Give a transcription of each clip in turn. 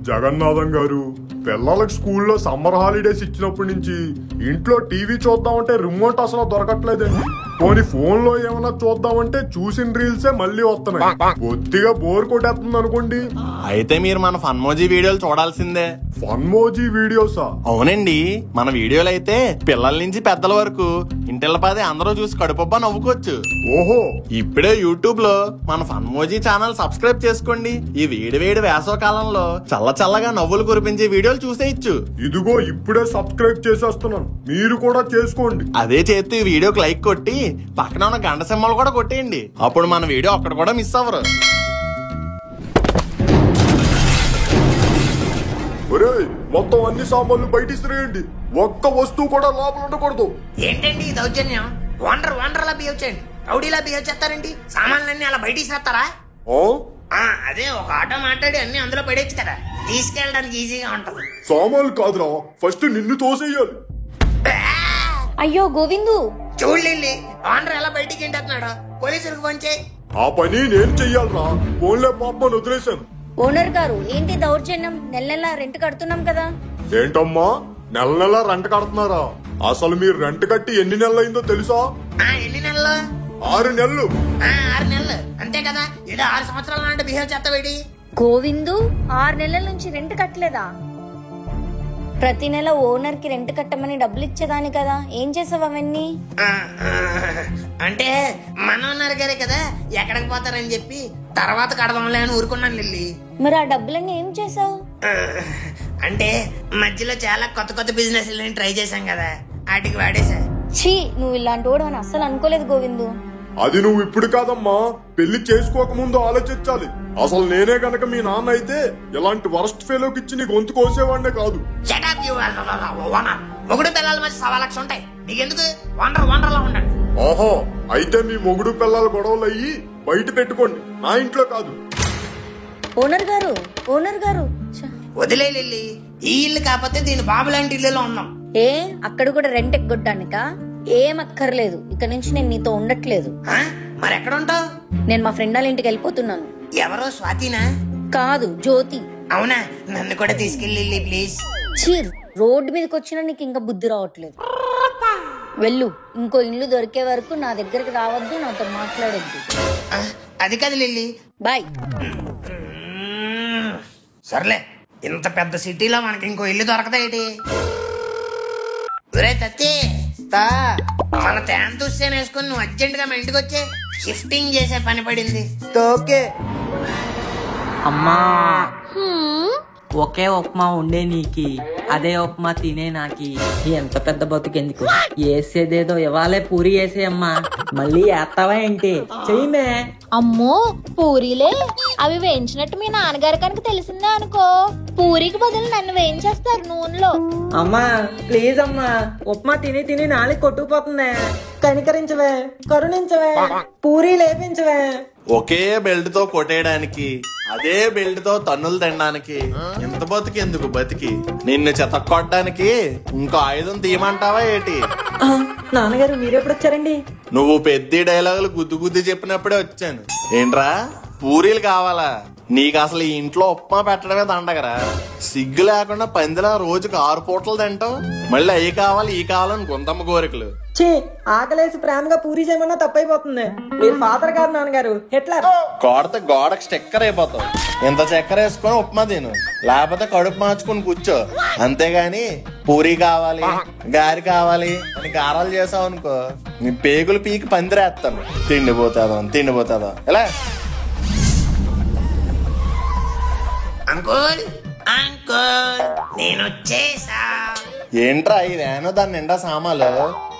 జగన్నాథం గారు, పిల్లలకు స్కూల్లో సమ్మర్ హాలిడేస్ ఇచ్చినప్పటి నుంచి ఇంట్లో టీవీ చూద్దామంటే రిమోట్ అసలు దొరకట్లేదండి. పోనీ ఫోన్ లో ఏమైనా చూద్దామంటే చూసిన రీల్సే మళ్ళీ వస్తున్నాయి. కొద్దిగా బోర్ కొట్టేస్తుంది అనుకోండి. అయితే మీరు మన ఫన్మోజీ వీడియోలు చూడాల్సిందే. ఫన్మోజీ వీడియోసా? అవునండి, మన వీడియోలు అయితే పిల్లల నుంచి పెద్దల వరకు ఇంటిల్లపాది అందరూ చూసి కడుపబ్బా నవ్వుకోవచ్చు. ఓహో, ఇప్పుడే యూట్యూబ్ లో మన ఫన్మోజీ ఛానల్ సబ్స్క్రైబ్ చేసుకోండి. ఈ వేడి వేడి వేసవ కాలంలో చల్ల చల్లగా నవ్వులు కురిపించే వీడియోలు చూసేయచ్చు. ఇదిగో ఇప్పుడే సబ్స్క్రైబ్ చేసేస్తున్నాను, మీరు కూడా చేసుకోండి. అదే చేస్తూ ఈ వీడియోకి లైక్ కొట్టి పక్కన ఉన్న గంట సింబల్ కూడా కొట్టేయండి. అప్పుడు మన వీడియో అక్కడ కూడా మిస్ అవ్వరు. మొత్తం అన్ని సామాన్లు బయట ఇసిరేయండి, ఒక్క వస్తువు కూడా లోపల ఉండకూడదు. ఏంటండి ఈ దౌర్జన్యం? వండర్లా బిహేవ్ చేయండి, రౌడీలా బిహేవ్ చేస్తారండి. సామాన్లన్నీ అలా బయట ఇసేస్తారా? అదే ఒక ఆటో మాట్లాడి అన్ని అందులో పడేచ్చు కదా, తీసుకెళ్ళడానికి ఈజీగా ఉంటది. సామాన్లు కాదురా, ఫస్ట్ నిన్ను తోసేయాలి. అయ్యో గోవిందు, చూడలే ఓనర్ ఎలా బయటికి ఏంటన్నాడు. పోలీసులకు ఫోన్ చేయి. ఆ పని నేను చెయ్యాలరా, ఫోన్లే పాపని వదిలేశాను. ఓనర్ గారు ఏంటి దౌర్జన్యం? నెల నెల రెంట్ కడుతున్నాం కదా. ఏంటమ్మా నెల నెల రెంట్ కడుతున్నారా? అసలు మీరు రెంట్ కట్టి ఎన్ని నెలలు అయిందో తెలుసా? ఎన్ని నెలలు? 6 నెలలు. 6 నెలలు అంతే కదా. ఏదో 6 సంవత్సరాల నాటి బిహేవ్ చేస్తావేడి. గోవిందు, 6 నెలల నుంచి రెంట్ కట్టలేదా? ప్రతి నెల ఓనర్ కి రెంట్ కట్టమని డబ్బులు ఇచ్చేదాని కదా, ఏం చేసావు అవన్నీ? అంటే మన ఓనర్ గారే కదా ఎక్కడికి పోతారని చెప్పి తర్వాత కడదాంలే అని ఊరుకున్నాను లిల్లీ. మరి ఆ డబ్బులన్నీ ఏం చేసావు? అంటే మధ్యలో చాలా కొత్త బిజినెస్ ట్రై చేశాం కదా, వాటికి వాడేసా. ఛీ, నువ్వు ఇలాంటి వాడు అని అస్సలు అనుకోలేదు గోవిందు. అది నువ్వు ఇప్పుడు కాదమ్మా, పెళ్లి చేసుకోక ముందు ఆలోచించాలి. అసలు నేనే గనక మీ నాన్న అయితే ఇలాంటి వరస్ట్ ఫెలోకి ఇచ్చి నీ గొంతు కోసేవాడినే కాదు. మొగుడు పిల్లల మధ్య 1,00,000 ఉంటాయి, నీకెందుకు? వండర్లా ఉండండి. ఓహో, అయితే మీ మొగుడు పిల్లల గొడవలు అయ్యి బయట పెట్టుకోండి, నా ఇంట్లో కాదు. ఓనర్ గారు వదిలే లిల్లీ, ఈ ఇల్లు కాకపోతే దీని బాబు లాంటి ఇల్లులో ఉన్నాం. ఏ అక్కడ కూడా రెంట్ ఎగ్గొట్టానికా? ఏం అక్కర్లేదు, ఇక్కడ నుంచి నేను నీతో ఉండట్లేదు. మరి ఎక్కడ ఉంటావు? నేను మా ఫ్రెండ్ వాళ్ళ ఇంటికి వెళ్ళిపోతున్నాను. ఎవరో స్వాతినా? కాదు, జ్యోతి. అవునా, నన్ను కూడా తీసుకెళ్ళి ప్లీజ్. చీర్, రోడ్డు మీదకి వచ్చినా నీకు ఇంకా బుద్ధి రావట్లేదు. వెళ్ళు, ఇంకో ఇల్లు దొరికే వరకు నా దగ్గరికి రావద్దు, నాతో మాట్లాడొద్దు. అది కాదు లిల్లీ, బాయ్. సర్లే, ఇంత పెద్ద సిటీలో మనకి ఇంకో ఇల్లు దొరకదా ఏంటి? మన తేన్ తుస్సేన్ వేసుకుని నువ్వు అర్జెంట్ గా మా ఇంటికి వచ్చే షిఫ్టింగ్ చేసే పని పడింది. అమ్మా, ఒకే ఉప్మా ఉండే నీకి, అదే ఉప్మా తినే నాకి ఎంత పెద్ద బతుకెందుకు? వేసేదేదో ఇవాళే పూరి వేసేయమ్మా, మళ్ళీ వేస్తావా ఏంటి? చెయ్యమే. అమ్మో, పూరీలే అవి వేయించినట్టు మీ నాన్నగారు కనుక తెలిసిందే అనుకో, పూరికి బదులు నన్ను వేయించేస్తారు నూనెలో. అమ్మా ప్లీజ్ అమ్మా, ఉప్మా తిని తిని నాలుగు కొట్టుకుపోతుందే, కనికరించవే, కరుణించవే, పూరీ లేపించవే. ఒకే బెల్ట్ తో కొట్టేయడానికి, అదే బెల్ట్ తో తన్నులు తినడానికి ఎంత బతికెందుకు? బతికి నిన్ను చెతక్కొట్టడానికి ఇంకో ఆయుధం తీయమంటావా ఏటి? నాన్నగారు మీరెప్పుడు వచ్చారండి? నువ్వు పెద్ద డైలాగులు గుద్దు చెప్పినప్పుడే వచ్చాను. ఏంట్రా, పూరీలు కావాలా? నీకు అసలు ఈ ఇంట్లో ఉప్మా పెట్టడమే దండగరా. సిగ్గు లేకుండా పందిలా రోజుకు 6 పూటలు తింటావు, మళ్ళీ అవి కావాలి ఈ కావాలని గుంతమ్మ కోరికలు. చీ, ఆకలేసి ప్రేమగా పూరి చేయమన్నా తప్పైపోతుంది. మీరు ఫాదర్ గారు, నాన్నగారు హిట్లర్. కొడితే గోడకు స్టిక్కర్ అయిపోతావు. ఇంత చక్కెర వేసుకొని ఉప్మా తిను, లేకపోతే కడుపు మార్చుకుని కూర్చో. అంతేగాని పూరి కావాలి, గారి కావాలి అని గారాలు చేసావు అనుకో, నీ పేగులు పీకి పందిరేస్తాను. తిండిపోతాదో ఎలా? అంకుల్ నేను వచ్చేసా. ఏంట్రా ఇదేనో దాని నిండా సామాలు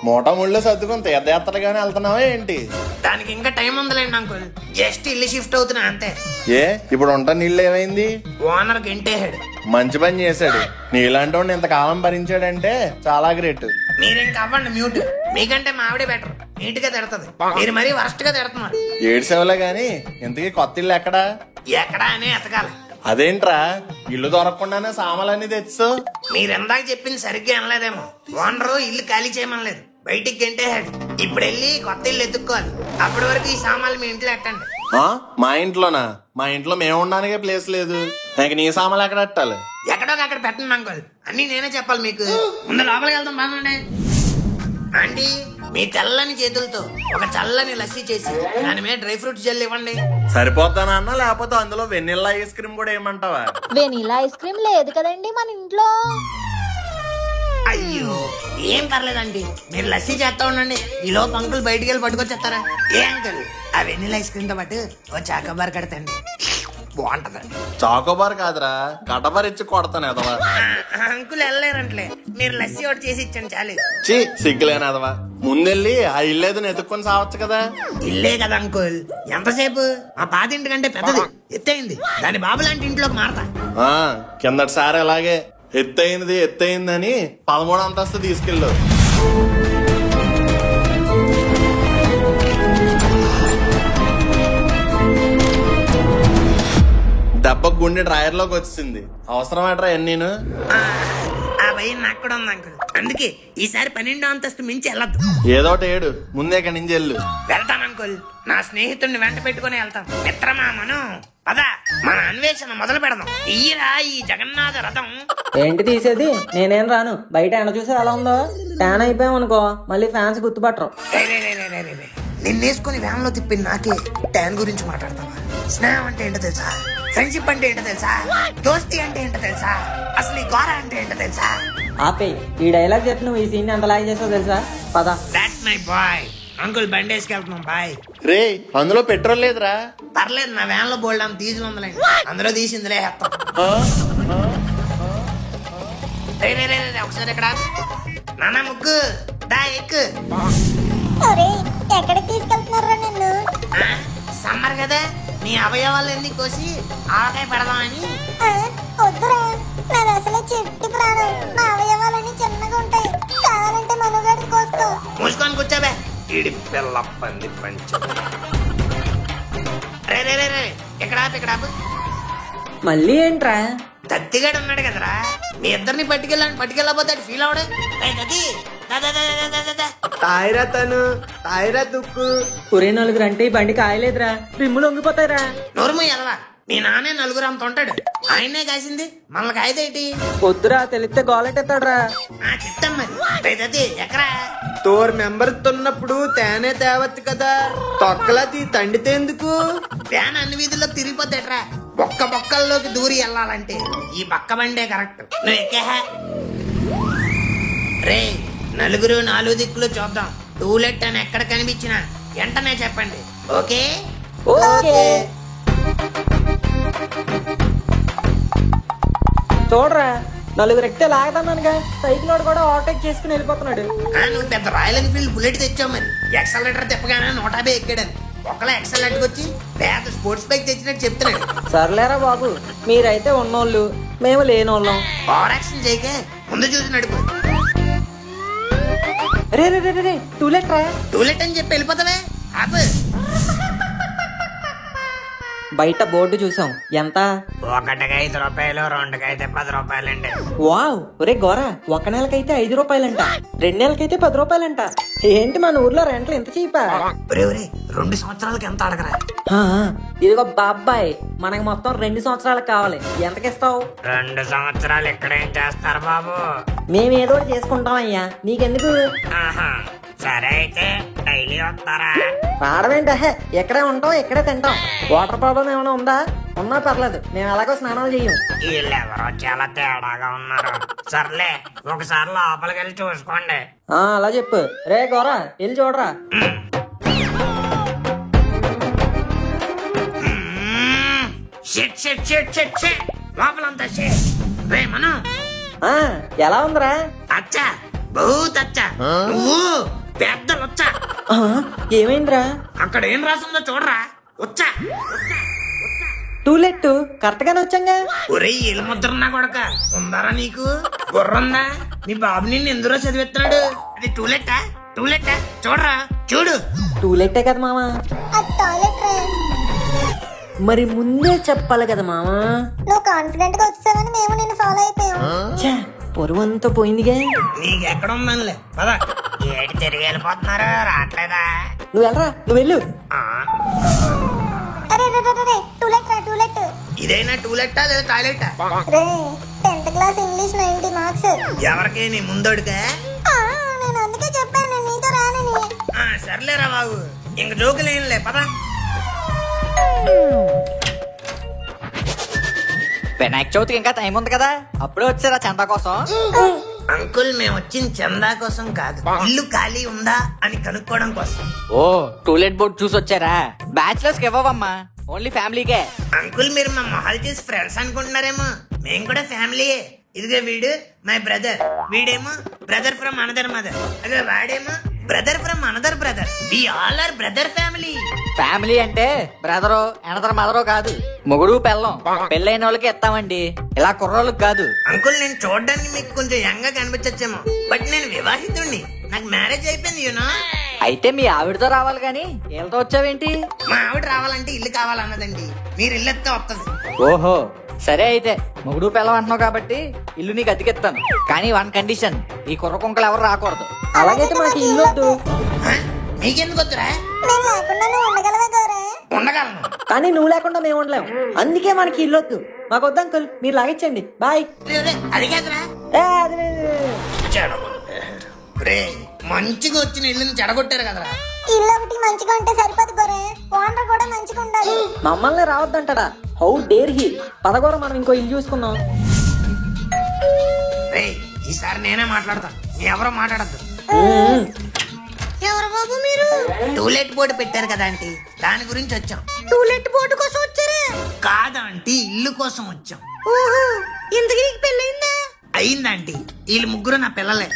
మూట ముళ్ళు సర్దుకుని తీర్థయాత్రగానే వెళ్తున్నావా ఏంటి? దానికి ఇంకా టైం ఉందిలేండి అంకుల్, జస్ట్ ఇల్లు షిఫ్ట్ అవుతున్నా అంతే. ఏ ఇప్పుడు ఉంటా నీళ్ళు ఏమైంది? ఓనర్ గెంటేసాడు. మంచి పని చేశాడు. నీలాంటి వాడిని ఇంతకాలం భరించాడంటే చాలా గ్రేట్. మీరింక అవ్వండి మ్యూట్, మీకంటే మావిడే బెటర్, నీట్ గా తిడతది. మీరు మరీ వరస్ట్ గా తిడుతున్నారు. 7 సేవలే గాని ఇంతకీ కొత్త ఇల్లు ఎక్కడా అని ఎతకాలి. అదేంట్రా, ఇల్లు దొరకకుండానే సామాన్లన్నీ తెచ్చు? మీరెందాక చెప్పింది సరిగ్గా అనలేదేమో. ఓనరు ఇల్లు ఖాళీ చేయమనలేదు, బయటికి గంటేశాడు. ఇప్పుడు వెళ్ళి కొత్త ఇల్లు ఎత్తుక్కోవాలి. అప్పటి వరకు ఈ సామాన్లు మీ ఇంట్లో ఎట్టండి. మా ఇంట్లోనా? మా ఇంట్లో మేము ఉండడానికే ప్లేస్ లేదు. నాకు నీ సామాన్లు ఎక్కడ పెట్టాలి? ఎక్కడో అక్కడ పెట్టండి అంకుల్. అన్ని నేనే చెప్పాలి మీకు. ముందు లోపలికి వెళ్తాం బాగుండే. ఆంటీ, మీ తెల్లని చేతులతో ఒక చల్లని లస్సీ చేసి దాని మీద డ్రై ఫ్రూట్స్ జెల్ ఇవ్వండి. సరిపోతానా అన్న? లేకపోతే అందులో వెనిల్లా ఐస్ క్రీమ్ కూడా ఏమంటావా? వెనీలా ఐస్ క్రీమ్ లేదు కదండి మన ఇంట్లో. అయ్యో, ఏం పర్లేదండి, మీరు లస్సీ చేస్తా ఉండండి. ఈ లోపు అంకుల్ బయటికి వెళ్ళి పట్టుకొచ్చేస్తారా? ఏ అంకుల్, ఆ వెనిలా ఐస్ క్రీమ్ తో పాటు ఓ చాకోబార్ కడతండి, బాగుంటది. చాకోబార్ కాదురా, కటబార్ ఇచ్చి కొడతాను ఎదవా. అంకుల్ వెళ్ళలేరంటలే, మీరు లస్సీ ఒకటి చేసి ఇచ్చండి చాలు. చీ, సిగ్గులేని ఎదవా. ముందెళ్ళి ఆ ఇల్లేదని ఎత్తుక్కొని సావచ్చు కదా. ఇల్లే కదా అంకుల్, ఎంతసేపు? మా పాత ఇంటి కంటే పెద్దది, ఎత్తైంది. దాని బాబు లాంటి ఇంట్లోకి మారతా. కిందటిసారి అలాగే ఎత్తయిందని 13వ అంతస్తు తీసుకెళ్ళు. దెబ్బ గుండె డ్రాయర్ లోకి వచ్చింది. అవసరం ఏట్రా ఎన్నీను? ఆ భయం నాకు కూడా ఉంది అంకుల్. అందుకే ఈసారి 12వ అంతస్తు మించి వెళ్ళద్దు. ఏదో ఒకటి ఏడు, ముందే ఇక్కడి నుంచి వెళ్ళు. వెళ్తాను అంకుల్, నా స్నేహితుడిని వెంట పెట్టుకుని వెళ్తాం. మిత్రమా మనం పద, మన అన్వేషణ మొదలు పెడదాం. తీయరా ఈ జగన్నాథ రథం. ఏంటి తీసేది? నేనేం రాను. బయట ఎండ చూసి ఎలా ఉందో. ట్యాన్ అయిపోయాం అనుకో, మళ్ళీ ఫ్యాన్స్ గుర్తుపట్టరు. నిన్నేసుకుని వ్యాన్ లో తిప్పింది నాకే. ట్యాన్ గురించి మాట్లాడతావా? స్నేహం అంటే ఏంటో తెలుసా? ఫ్రెండ్షిప్ అంటే ఏంటో తెలుసా? దోస్తి అంటే ఏంటో తెలుసా? అసలు ఈ గోర అంటే ఏంటో తెలుసా? ఆపే, ఈ డైలాగ్ చెప్పి నువ్వు ఈ సీన్ ఎంత లాగ్ చేసావు తెలుసా? పద. That's my boy. అంకుల్ బండేసుకెళ్తున్నాం, బాయ్. రే, అందులో పెట్రోల్ లేదురా. పర్లేదు, నా వ్యాన్ లో బోల్డ్ తీసి ఉందలేండి. అందులో తీసిందిలే హెత్తం. ఒకసారి ఇక్కడ నాన్న ముగ్గు దా ఎక్కు. ఎక్కడికి తీసుకెళ్తున్నారా నిన్ను? సమ్మర్ కదా, నీ అవయవాలన్నీ కోసి ఆవకాయ పెడదామని. వద్దురా, నాది అసలే చెట్టు ప్రాణం. నా అవయవాలన్నీ చిన్నగా ఉంటాయి. కావాలంటే మనుగడికి కోసుకో. మూసుకొని కూర్చోబే, ఇడి పిల్ల పంది పంచ. రే రే రే రే, ఇక్కడ మళ్ళీ ఏంట్రా? దత్తిగాడు ఉన్నాడు కదరా, మీ ఇద్దరిని పట్టుకెళ్ళబోతే ఫీల్ అవడే. తాయిరా తను, తాయిరా తుక్కు. ఒరే, నలుగురు అంటే ఈ బండి కాయలేదురా, రిమ్ములు వంగిపోతాయిరా. నోరుము ఎలవా, మీ నాన్నే నలుగురు అంత ఉంటాడు. ఆయనే కాసింది, మనల్ని కాయదేటి? వద్దురా, తెలిస్తే గోలెట్టేస్తాడురా. చిత్తం మరి ఎక్కరా? తోర్ మెంబర్ తున్నప్పుడు తేనే తేవత్తు కదా, తొక్కలా తండితే ఎందుకు? ఫ్యాన్ అన్ని వీధుల్లో తిరిగిపోతాడ్రా. బొక్కల్లోకి దూరి వెళ్ళాలంటే ఈ బక్క బండే కరెక్ట్. నువ్వు ఎక్కేహా. రే, నలుగురు 4 దిక్కులు చూద్దాం. టూలెట్ అని ఎక్కడ కనిపించినా వెంటనే చెప్పండి, ఓకే? ఓకే. చూడరా, నలుగురు ఎక్కితే లాగదన్నానుగా, సైకిల్ వాడు కూడా ఓవర్టేక్ చేసుకుని వెళ్ళిపోతున్నాడు. నువ్వు పెద్ద రాయల్ ఎన్ఫీల్డ్ బుల్లెట్ తెచ్చావు మరి. ఎక్సలరేటర్ తిప్పగానే 150 ఎక్కాడని ఒకలా ఎక్సలెంట్ వచ్చి పెద్ద స్పోర్ట్స్ బైక్ తెచ్చినట్టు చెప్తున్నాడు. సర్లేరా బాబు, మీరైతే ఉన్నోళ్ళు, మేము లేనోళ్ళం. ఓవర్ యాక్షన్ చేయకే, ముందు చూసి నడుపు. రే రే రే రే, టూలెట్ రా. టూలెట్ అని చెప్పి వెళ్ళిపోతావే, ఆపు. బయట బోర్డు చూసాం. ఎంత? 1కి 5 రూపాయలు, 2కి అయితే 10 రూపాయలండి. వావ్, ఒరే గోరా, 1 నెలకైతే 5 రూపాయలంట, 2 నెలలకైతే 10 రూపాయలంట. ఏంటి మన ఊర్లో రెంట్లు ఎంత చీపా? 2 సంవత్సరాలకి ఎంత అడగరా? ఇదిగో బాబాయ్, మనకి మొత్తం 2 సంవత్సరాలకు కావాలి. ఎంతకిస్తావు? 2 సంవత్సరాలు ఇక్కడ ఏం చేస్తారు బాబు? మేమేదో చేసుకుంటాం అయ్యా, నీకెందుకు? సరే అయితే డైలీ వస్తారా? రావడమేంటే, ఎక్కడే ఉంటాం, ఎక్కడే తింటాం. వాటర్ ప్రాబ్లం ఏమైనా ఉందా? ఉన్నా పర్లేదు, మేము అలాగో స్నానాలు చెయ్యం. వీళ్ళెవరో చాలా తేడాగా ఉన్నారు. సర్లే, ఒకసారి లోపలికి వెళ్ళి చూసుకోండి. అలా చెప్పు. రే గోరా, వెళ్ళి చూడరా. లోపలంతా రే మనం ఎలా ఉందిరా? అచ్చా, బహుత్ అచ్చా. నువ్వు పెద్దలొచ్చా. ఏమైందిరా? అక్కడ ఏం రాసిందో చూడరా. వచ్చా టూలెట్ కరెక్ట్ గానే వచ్చాంగా. ఒరే ఏలు ముద్రన్నా కొడక, ఉందారా నీకు? బుర్రుందా? మీ బాబు నిన్ను ఎందులో చదివిస్తున్నాడు? అది టూలెట్టా? చూడరా, చూడు. టూలెట్టే కదా మామా. మరి ముందే చెప్పాలి కదా మామా. నువ్వు కాన్ఫిడెంట్ గా వచ్చావని మేము నిన్ను ఫాలో అయిపోయాం. పొరువంతా పోయిందిగా. నీకెక్కడ ఉందనిలే, పద. ఏడు తిరిగి వెళ్ళిపోతున్నారు, రావట్లేదా? నువ్వు వెళ్ళరా, నువ్వు వెళ్ళు. ఆ, అరే రే రే రే టూలెట్ రా టూలెట్. ఇదైనా టూలెట్టా లేదా టాయిలెట్టా? రే 10th క్లాస్ ఇంగ్లీష్ 90 మార్క్స్. ఎవరికి నీ ముందోడికే? నేను అందుకే చెప్పాను నేను నీతో రానని. సర్లేరా బాబు, ఇంక జోకులేనులే, పద. వినాయక చవితికి ఇంకా టైం ఉంది కదా, అప్పుడే వచ్చారా చందా కోసం? అంకుల్, మేము వచ్చింది చందా కోసం కాదు, ఇల్లు ఖాళీ ఉందా అని కనుక్కోవడం కోసం. ఓ, టూలెట్ బోర్డ్ చూసి వచ్చారా? బ్యాచిలర్స్ కి ఇవ్వవమ్మా, ఓన్లీ ఫ్యామిలీకే. అంకుల్, మీరు మా మొహాలు చూసి ఫ్రెండ్స్ అనుకుంటున్నారేమో, మేము కూడా ఫ్యామిలీయే. ఇదిగో వీడు మై బ్రదర్, వీడేమో బ్రదర్ ఫ్రమ్ అనదర్ మదర్, అదే వాడేమో brother from another brother. We all are brother family. Family అంటే బ్రదరు ఎనదర్ మదరు కాదు, మొగుడు పెళ్ళం. పెళ్ళైన వాళ్ళకి ఇస్తామండి, ఇలా కుర్రోళ్ళకి కాదు. అంకుల్, నేను చూడడానికి మీకు కొంచెం యంగ్ గా కనిపించచ్చేమో, బట్ నేను వివాహితుడిని, నాకు మ్యారేజ్ అయిపోయింది. యూనో. అయితే మీ ఆవిడతో రావాలి గాని వీళ్ళతో వచ్చావేంటి? మా ఆవిడ రావాలంటే ఇల్లు కావాలన్నదండి, మీరు ఇల్లు ఎత్తే వస్తుంది. ఓహో, సరే అయితే మొగుడు పెళ్ళం అంటున్నావు కాబట్టి ఇల్లు నీకు అతికిస్తాను, కానీ వన్ కండిషన్, ఈ కుర్ర కుంకలు ఎవరు రాకూడదు. అలాగైతే మాకు ఇల్లు వద్దు. నీకెందుకు వద్దురా? నేను లేకుండా నువ్వు ఉండగలవా గౌరా? ఉండగలను, కానీ నువ్వు లేకుండా మేము ఉండలేము, అందుకే మనకి ఇల్లు వద్దు. మాకు వద్దు అంకుల్, మీరు లాగించండి. బాయ్. అది కాదురా. రే, మంచిగా వచ్చిన ఇల్లుని చెడగొట్టారు కదరా. ఇల్లు ఒకటి మంచిగా ఉంటే సరిపోదు గౌరా, ఓనర్ కూడా మంచిగా ఉండాలి. మమ్మల్ని రావద్దంటాడా? How dare he. పదగోర మనం ఇంకో ఇల్లు చూసుకుందాం. రే, ఈసారి నేనే మాట్లాడతా, ఎవరో మాట్లాడద్దు. ఎవరు బాబు మీరు? టూలెట్ బోర్డు పెట్టారు కదా ఆంటీ, దాని గురించి వచ్చాం. టూలెట్ బోర్డు కోసం వచ్చారా? కాదా ఆంటీ, ఇల్లు కోసం వచ్చాం. ఓహో, ఇంతకీ నీకు పెళ్ళయిందా? అయిందంటీ, వీళ్ళు ముగ్గురు నా పిల్లలే.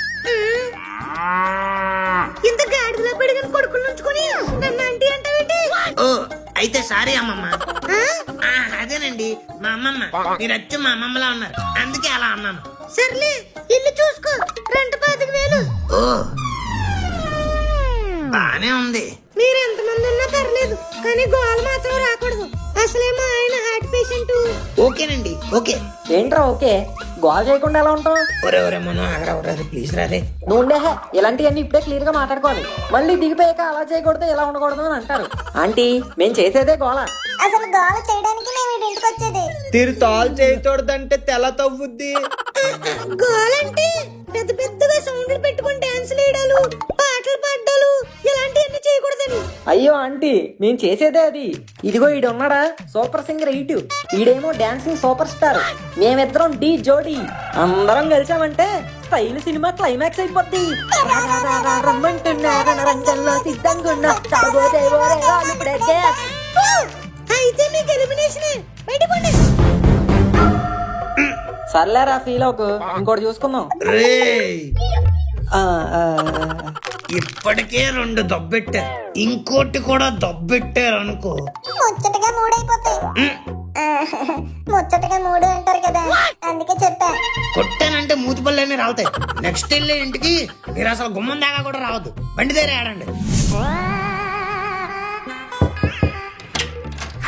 ఇంత గాడిదలో పెడిగిన కొడుకులు నుంచుకొని నన్ను ఆంటీ అంటావేంటి? ఓ, అయితే సారీ అమ్మమ్మ. అదేనండి, మా అమ్మమ్మ. మీరు వచ్చి మా అమ్మమ్మలా ఉన్నారు, అందుకే అలా అన్నాను. సర్లే, ఇల్లు చూసుకో, రెంట్ 25,000. ఓ, బానే ఉంది. మీరు ఎంతమంది ఉన్నా పర్లేదు, కానీ గోల మాత్రం రాకూడదు. అసలేమో ఆయన హార్ట్ పేషెంట్. ఓకేనండి, ఓకే. ఏంట్రా ఓకే? గోల్ చేయకుండా ఎలా ఉంటాం? ఒరే మనం ఆగరా, ప్లీజ్ రాదే. నువ్వు ఉండే ఇలాంటివన్నీ ఇప్పుడే క్లియర్ గా మాట్లాడుకోవాలి. మళ్ళీ దిగిపోయాక అలా చేయకూడదు, ఇలా ఉండకూడదు అని అంటారు. ఆంటీ, మేము చేసేదే గోల. అసలు గోల చేయడానికి మేము ఇంటికి వచ్చేది. తిరుతాలు చేయకూడదంటే తెల్ల తవ్వుద్ది. గోలంటే పెద్ద పెద్దగా సౌండ్లు పెట్టుకుని డాన్స్ వేయడాలు, పాటలు పాడాలు, ఇలాంటివన్నీ చేయకూడదని. అయ్యో ఆంటీ, మేము చేసేదే అది. ఇదిగో ఈడు ఉన్నాడా, సూపర్ సింగర్ 8. ఈడేమో డాన్సింగ్ సూపర్ స్టార్. మేమిద్దరం డి జోడి. అందరం కలిసామంటే స్టైల్ సినిమా క్లైమాక్స్ అయిపోద్ది. రమ్మంటున్నారా రంగంలో సిద్ధంగా ఉన్నా, అయితే మీకు ఎలిమినేషన్. బయటపండి. సర్లేరా, ఫీల్ అవుకు, ఇంకోటి చూసుకుందాం. రే, ఆ, ఇప్పటికే 2 దబ్బెట్టారు, ఇంకోటి కూడా దబ్బెట్టారు అనుకో. ముచ్చటగా 3 అయిపోతాయి. ముచ్చటగా 3 అంటారు కదా, అందుకే చెప్పా. కొట్టానంటే మూతిపల్లెన్ని రావుతాయి. నెక్స్ట్ వెళ్ళే ఇంటికి మీరు అసలు గుమ్మం దాకా కూడా రావద్దు, బండి దగ్గర ఆడండి.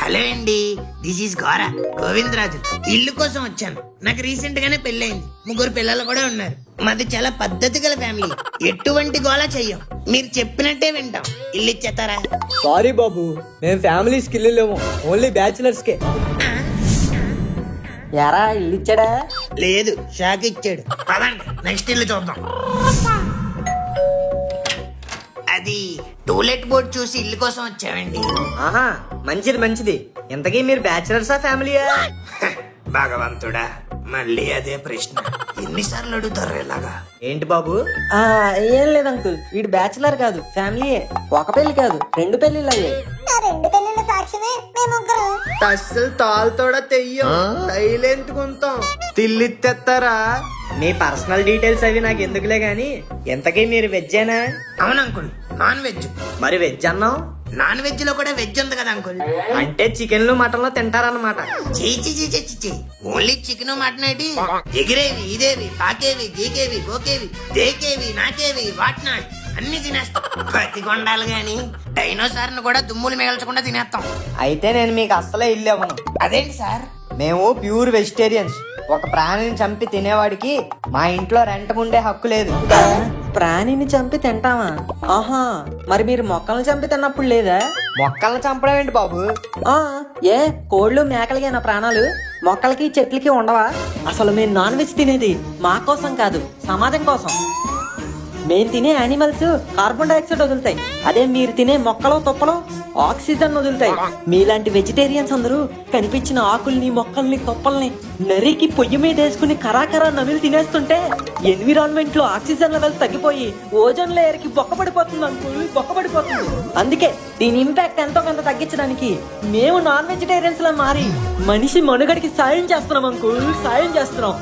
హలో అండి, దిస్ ఈస్ గౌరా గోవిందరాజు. ఇల్లు కోసం వచ్చాను. నాకు రీసెంట్ గానే పెళ్ళైంది, 3 పిల్లలు కూడా ఉన్నారు. మాది చాలా పద్ధతి గల ఫ్యామిలీ, ఎటువంటి గోళ చెయ్యం, మీరు చెప్పినట్టే వింటాం. ఇల్లు ఇచ్చేస్తారా? సారీ బాబు, మేము ఫ్యామిలీస్ కి వెళ్ళలేము, ఓన్లీ బ్యాచిలర్స్ కే. యారా, ఇల్లు ఇచ్చాడా? లేదు, షాక్ ఇచ్చాడు. పదండి, నెక్స్ట్ ఇల్లు చూద్దాం. అది టూలెట్ బోర్డు చూసి ఇల్లు కోసం వచ్చామండి. ఆహా, మంచిది మంచిది. ఇంతకీ మీరు బ్యాచిలర్సా ఫ్యామిలీయా? భగవంతుడా, మళ్ళీ అదే ప్రశ్న, ఎన్నిసార్లు అడుగుతారు ఇలాగా? ఏంటి బాబు? ఏం లేదు అంకుల్, వీడు బ్యాచిలర్ కాదు, ఫ్యామిలీయే. ఒక పెళ్లి కాదు, 2 పెళ్లిళ్ళు అయ్యాయి. ఆ 2 పెళ్లిళ్ళ సాక్షిమే మేము ముగ్గురు. అస్సలు తాళ్ళతోడ తెయ్యం, తైలెంతుకుంటాం, తిల్లిత్తేస్తారా? మీ పర్సనల్ డీటెయిల్స్ అవి నాకు ఎందుకులే గాని, ఎంతకీ మీరు వెజ్జేనా? అవును అంకుల్, నాన్ వెజ్. మరి వెజ్ అన్నావు? నాన్ వెజ్ లో కూడా వెజ్ ఉంది కదా అంకుల్. అంటే చికెన్లు మటన్లు తింటారన్నమాట. చీ, ఓన్లీ చికెన్ మటన్ ఏంటి? ఎగిరేవి, ఇదేవి, పాకేవి, గీకేవి, గోకేవి, దేకేవి, నాకేవి, వాట్ నాట్ అన్ని తినేస్తాం. బతికొండాలి గాని డైనోసార్ ను కూడా దుమ్ములు మిగల్చకుండా తినేస్తాం. అయితే నేను మీకు అస్సలే ఇల్లు ఇవ్వను. అదేంటి సార్? మేము ప్యూర్ వెజిటేరియన్స్. ఒక ప్రాణిని చంపి తినేవాడికి మా ఇంట్లో రెంట్ ఉండే హక్కు లేదు. ప్రాణిని చంపి తింటావా? ఆహా, మరి మీరు మొక్కలను చంపి తిన్నప్పుడు లేదా? మొక్కలను చంపడం ఏంటి బాబు? ఆ ఏ కోళ్ళు మేకలకేనా ప్రాణాలు? మొక్కలకి చెట్లకి ఉండవా? అసలు మేము నాన్ వెజ్ తినేది మా కోసం కాదు, సమాజం కోసం. మేము తినే యానిమల్స్ కార్బన్ డైఆక్సైడ్ వదులుతాయి, అదే మీరు తినే మొక్కలు తుప్పలు ఆక్సిజన్ వదులుతాయి. మీలాంటి వెజిటేరియన్స్ అందరూ కనిపించిన ఆకుల్ని మొక్కల్ని తుప్పల్ని నరికి పొయ్యి మీద వేసుకుని కరాకరా నమిలి తినేస్తుంటే ఎన్విరాన్మెంట్ లో ఆక్సిజన్ లెవెల్ తగ్గిపోయి ఓజోన్ లేయర్ కి బొక్కపడిపోతుంది అంకుల్, బొక్కపడిపోతుంది. అందుకే దీని ఇంపాక్ట్ ఎంతో కొంత తగ్గించడానికి మేము నాన్ వెజిటేరియన్స్ లా మారి మనిషి మనుగడికి సాయం చేస్తున్నాం అంకుల్, సాయం చేస్తున్నాం.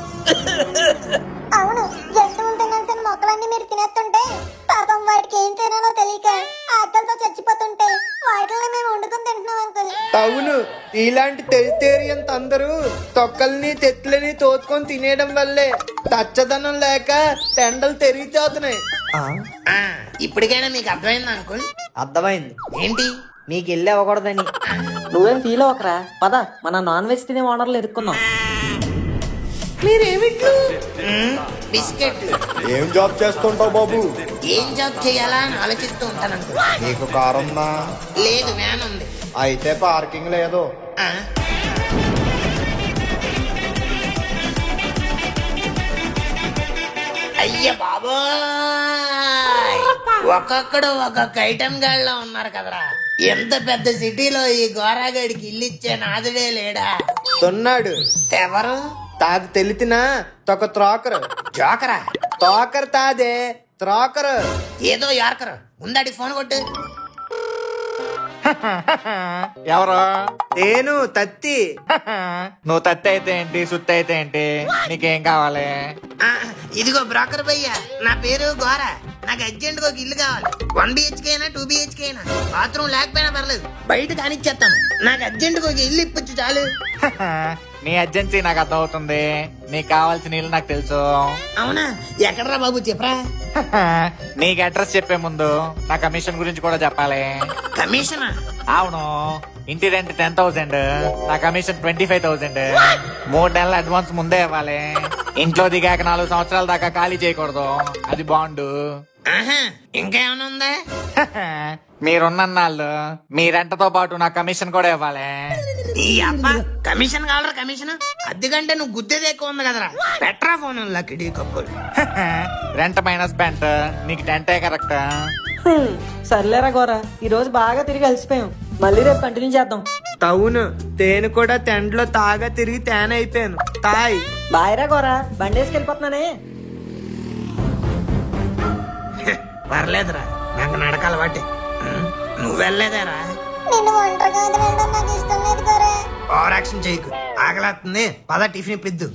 అవును, జంతువులు తినాల్సిన మొక్కలన్నీ మీరు తినేస్తుంటే పాపం వాటికి ఏం తినాలో తెలియక ఆకలితో చచ్చిపోతుంటే వాటిని మేము వండుకొని తింటున్నాం అంకుల్. అవును, ఇలాంటి వెజిటేరియన్స్ అందరూ తొక్కల్ని తెత్తులని తోచుకొని తినేయడం వల్లే తచ్చదనం లేక తెండలు తెరిగిపోతున్నాయి. ఇప్పటికైనా మీకు అర్థమైందా అంకుల్? అర్థమైంది. ఏంటి? నీకు వెళ్ళి అవ్వకూడదని. నువ్వేం ఫీల్ అవ్వకరా, పద మన నాన్ వెజ్ తినే ఓనర్లు ఎదుర్కొన్నాం. మీరేమిట్లు? బిస్కెట్లు. ఏం జాబ్ చేస్తుంటావు బాబు? ఏం జాబ్ చేయాలా అని ఆలోచిస్తూ ఉంటాను అంకుల్. నీకు కారు ఉందా? లేదు, వ్యాన్ ఉంది. అయితే పార్కింగ్ లేదు. ఆ? అయ్య బాబోయ్, ఒక్కొక్కడు ఒక్కొక్క ఐటమ్ గాళ్ళలో ఉన్నారు కదరా. ఎంత పెద్ద సిటీలో ఈ గోరాగడికి ఇల్లు ఇచ్చే నాదుడే లేడా? తొన్నాడు ఎవరు? తాకు తెలితినా తొక త్రోకరు. జోకరా? తోకరు తాదే త్రోకరు. ఏదో యార్కరు. ముందడి ఫోన్ కొట్టు. ఎవరు? నేను తత్తి. నువ్వు తత్తి అయితే ఏంటి, సుత్తి అయితే ఏంటి, నీకేం కావాలి? ఇదిగో బ్రోకర్ భయ్యా, నా పేరు గోరా. నాకు అర్జెంట్ గా ఒక ఇల్లు కావాలి. 1 BHK అయినా 2 BHK అయినా, బాత్రూమ్ లేకపోయినా పర్లేదు, బయట కానిచ్చేస్తాను. నాకు అర్జెంట్ గా ఒక ఇల్లు ఇప్పొచ్చు చాలు. నీ అర్జెన్సీ నాకు అర్థం అవుతుంది, నీకు కావాల్సిన ఇల్లు నాకు తెలుసు. అవునా? ఎక్కడరా బాబు చెప్పరా. నీకు అడ్రస్ చెప్పే ముందు నా కమిషన్ గురించి కూడా చెప్పాలి. కమిషనా? అవును, ఇంటి రెంట్ 10,000, నా కమిషన్ 25,000. 3 నెలల అడ్వాన్స్ ముందే ఇవ్వాలి. ఇంట్లో దిగాక 4 సంవత్సరాల దాకా ఖాళీ చేయకూడదు, అది బాండు. ఇంకా ఏమైనా ఉందా? మీరున్నాళ్ళు మీ రెంటతో పాటు నా కమిషన్ కూడా ఇవ్వాలి. ఈ అబ్బ కమిషన్ కావాలరా? కమిషన్ అద్దెకంటే నువ్వు గుద్దేది ఎక్కువ ఉంది కదరా. పెట్రా ఫోన్ లకిడీ కప్పులు. రెంట్ మైనస్ పెంట్, నీకు టెంటే కరెక్ట్. సర్లేరా గోరా, ఈ రోజు బాగా తిరిగి అలసిపోయాం, మళ్ళీ రేపు కంటిన్యూ చేద్దాం. అవును, తేను కూడా తెండ్లో తాగా తిరిగి తేనె అయిపోయాను. తాయ్ బాయ్రా గోరా, బండేసుకెళ్ళిపోతున్నానే. పర్లేదురా, నాకు నడకాల వాటి. నువ్వు వెళ్ళలేదేరా? నిన్ను ఒంటరిగా వదిలేయడం నాకు ఇష్టం లేదు గోరా. ఓవర్ యాక్షన్ చేయకు, ఆకలేస్తుంది, పద టిఫిన్ ఇప్పిద్దు.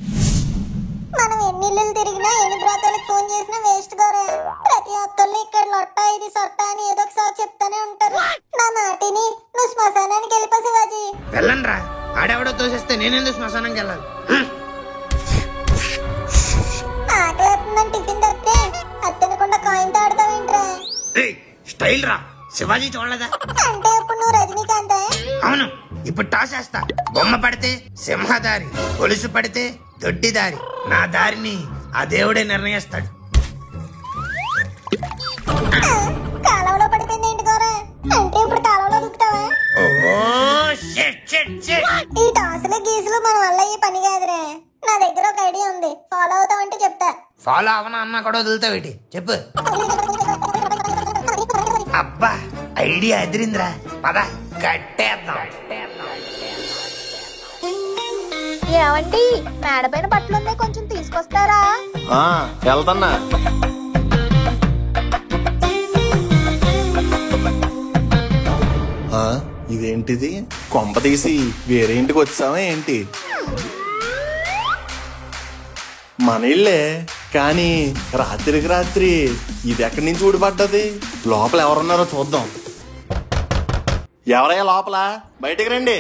మనం ఎన్ని ఇల్లులు తిరిగినా ఎన్ని బ్రోకర్లకు ఫోన్ చేసినా వేస్ట్ గోరా. ప్రతి ఒక్కళ్ళు ఇక్కడ లొట్ట ఇది సొట్ట అని ఏదో ఒకసారి చెప్తానే ఉంటారు. నా మాటిని నువ్వు శ్మశానానికి వెళ్ళిపో శివాజీ. వెళ్ళండి రా, ఆడెవడో తోసేస్తే నేనెందుకు శ్మశానంకి వెళ్ళాలి? ఆకలేస్తుందని టిఫిన్ తప్పితే అది తినకుండా కాయిన్ ఆడతావేంట్రా? స్టైల్ రా, శివాజీ చూడలేదా? అంటే ఇప్పుడు నువ్వు రజనీకాంతే? అవును, ఇప్పుడు టాస్ వేస్తా. బొమ్మ పడితే సింహదారి, గొలుసు పడితే దొడ్డిదారి. నా దారిని ఆ దేవుడే నిర్ణయిస్తాడు. కాలంలో పడిపోయింది ఏంటి గోరా? అంటే ఇప్పుడు కాలంలో దుక్కుతావా? ఈ టాసులు గీసులు మన వల్ల ఈ పని కాదురే. నా దగ్గర ఒక ఐడియా ఉంది, ఫాలో అవుతావంటే చెప్తా. ఫాలో అవనా అన్నా కూడా వదులుతావేటి? చెప్పు. అబ్బా, ఐడియా ఎదిరిందిరా, పద కట్టేద్దాం. ఏమండి, మేడపైన బట్టలు ఉన్నాయి, కొంచెం తీసుకొస్తారా? వెళ్తున్నా. ఇదేంటిది? కొంప తీసి వేరే ఇంటికి వచ్చావా ఏంటి? మన ఇల్లే కానీ రాత్రికి రాత్రి ఇది ఎక్కడి నుంచి ఊడిపడ్డది? లోపల ఎవరున్నారో చూద్దాం. ఎవరయ్యా లోపల? బయటికి రండి.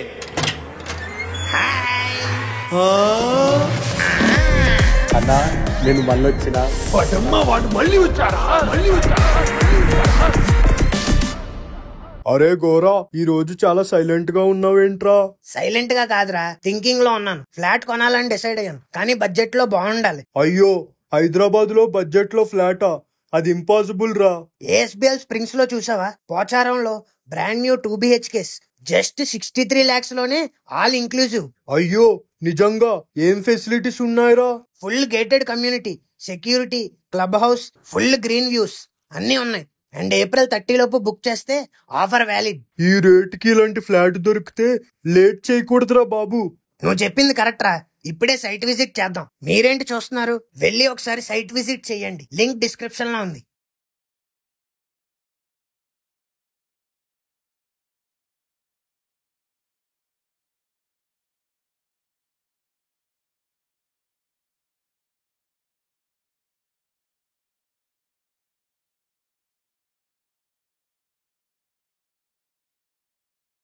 అన్నా, నేను మళ్ళీ వచ్చినా? వాడు మళ్ళీ వచ్చారా? అరే గోరా, ఈ రోజు చాలా సైలెంట్ గా ఉన్నావేంట్రా? సైలెంట్ గా కాదురా, థింకింగ్ లో ఉన్నాను. ఫ్లాట్ కొనాలని డిసైడ్ అయ్యాను, కానీ బడ్జెట్ లో బాగుండాలి. అయ్యో, హైదరాబాద్ లో బడ్జెట్ లో ఫ్లాటా? అది ఇంపాసిబుల్ రా. ఏఎస్బిఎల్ స్ప్రింగ్స్ లో చూసావా, పోచారంలో brand new 2 BHKs just 63 lakhs లోనే, ఆల్ ఇంక్లూజివ్. అయ్యో నిజంగా ఏం ఫెసిలిటీస్ ఉన్నాయిరా? Full gated community, security, club house, full green views అన్ని ఉన్నాయి. అండ్ April 30 లోపు బుక్ చేస్తే ఆఫర్ వ్యాలిడ్. ఈ రేట్కి ఇలాంటి ఫ్లాట్ దొరికితే లేట్ చేయకూడదురా బాబు. నువ్వు చెప్పింది కరెక్ట్ రా. ఇప్పుడే సైట్ విజిట్ చేద్దాం. మీరేంటి చూస్తున్నారు, వెళ్ళి ఒకసారి సైట్ విజిట్ చేయండి. లింక్ డిస్క్రిప్షన్ లో ఉంది.